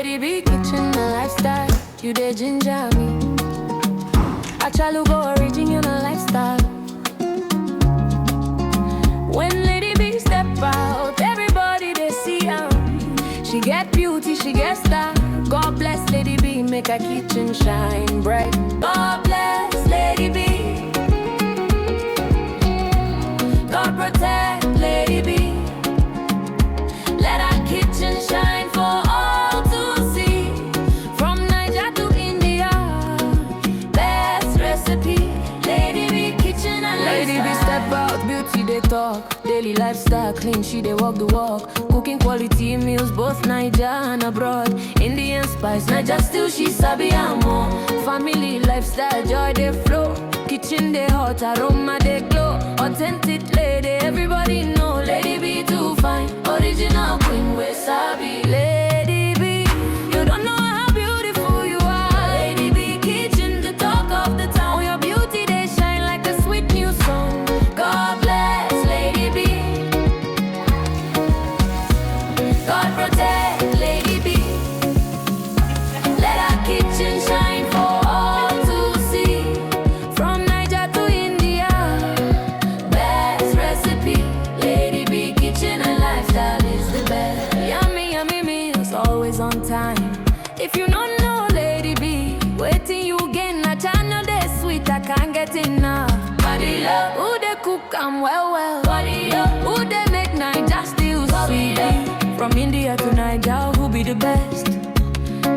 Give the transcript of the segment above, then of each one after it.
Lady B kitchen a lifestyle, you the ginger me. I try to go original lifestyle. When Lady B step out, everybody they see her. She get beauty, she get style. God bless Lady B, make her kitchen shine bright. God bless Lady B. God protect Lady B. Let her kitchen shine for all to see. From Niger to India, best recipe. Lady B kitchen and Lady B step out, beauty they talk. Daily lifestyle clean, she they walk the walk. Cooking quality meals, both Niger and abroad. Indian spice, Niger still she sabi more. Family lifestyle, joy they flow. Kitchen they hot, aroma they glow. Authentic lady, everybody know. Lady B too fine, original queen we sabi. Lady B, you don't know how beautiful you are. Lady B kitchen, the talk of the town. Your beauty they shine like a sweet new song. God bless Lady B. God protect Lady B. Let our kitchen shine for all to see. From Niger to India, best recipe. Lady B kitchen and lifestyle is the best. Yummy, yummy meals, always on time. If you don't know Lady B, waiting you gain a channel they sweet, I can't get enough. Body love, who they cook I'm well. Body up, who they make Niger still sweet. From India to Niger, who be the best?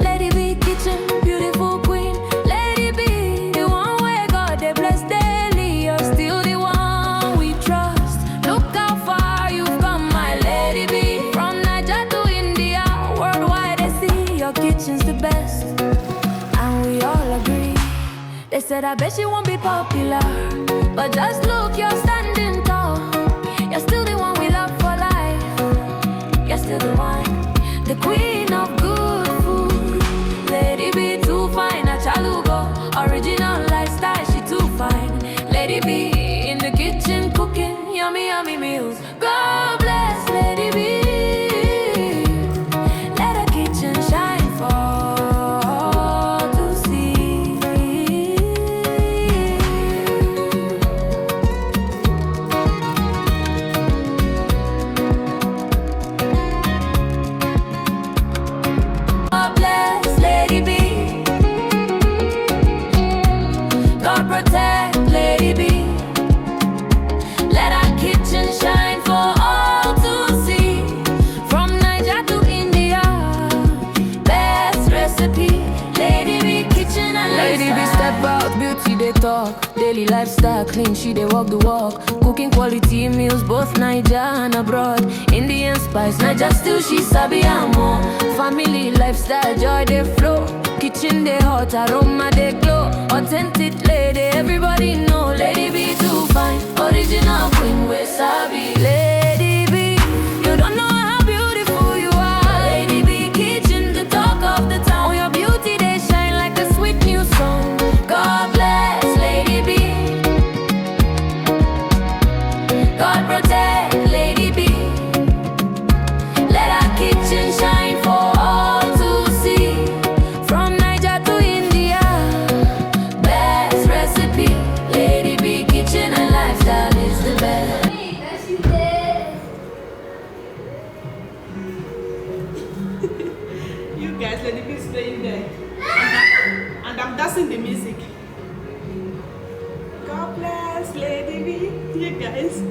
Lady B kitchen, beautiful queen. Lady B, the one where God they bless daily. You're still the one we trust. Look how far you've come, my Lady B. From Niger to India, worldwide they see your kitchen's the best. And we all agree. They said I bet she won't be popular, but just look, you're standing tall. You're still the one we love for life. You're still the one, the queen of good food. Lady B too fine, a chalugo. Original lifestyle, she too fine. Lady B in the kitchen cooking yummy, yummy meals. God bless Lady B. Let her kitchen shine for all to see. God bless Lady B. God protect Lady B. Let our kitchen shine for all to see. From Niger to India, best recipe. Lady B kitchen and Lady B step out, beauty they talk. Daily lifestyle clean, she they walk the walk. Cooking quality meals, both Niger and abroad. Indian spice, Niger still she sabi more. Family lifestyle, joy they flow. Kitchen they hot, aroma they glow. Authentic lady, everybody know. Lady B too fine, original queen we sabi. Lady B, you don't know how beautiful you are. Lady B kitchen, the talk of the town. Your beauty they shine like a sweet new song. God bless Lady B. God protect Lady B. Let our kitchen shine for all to see. From Niger to India, best recipe. Lady B kitchen and lifestyle is the best. You guys, Lady B is playing there. And I'm dancing the music. God bless Lady B. You guys.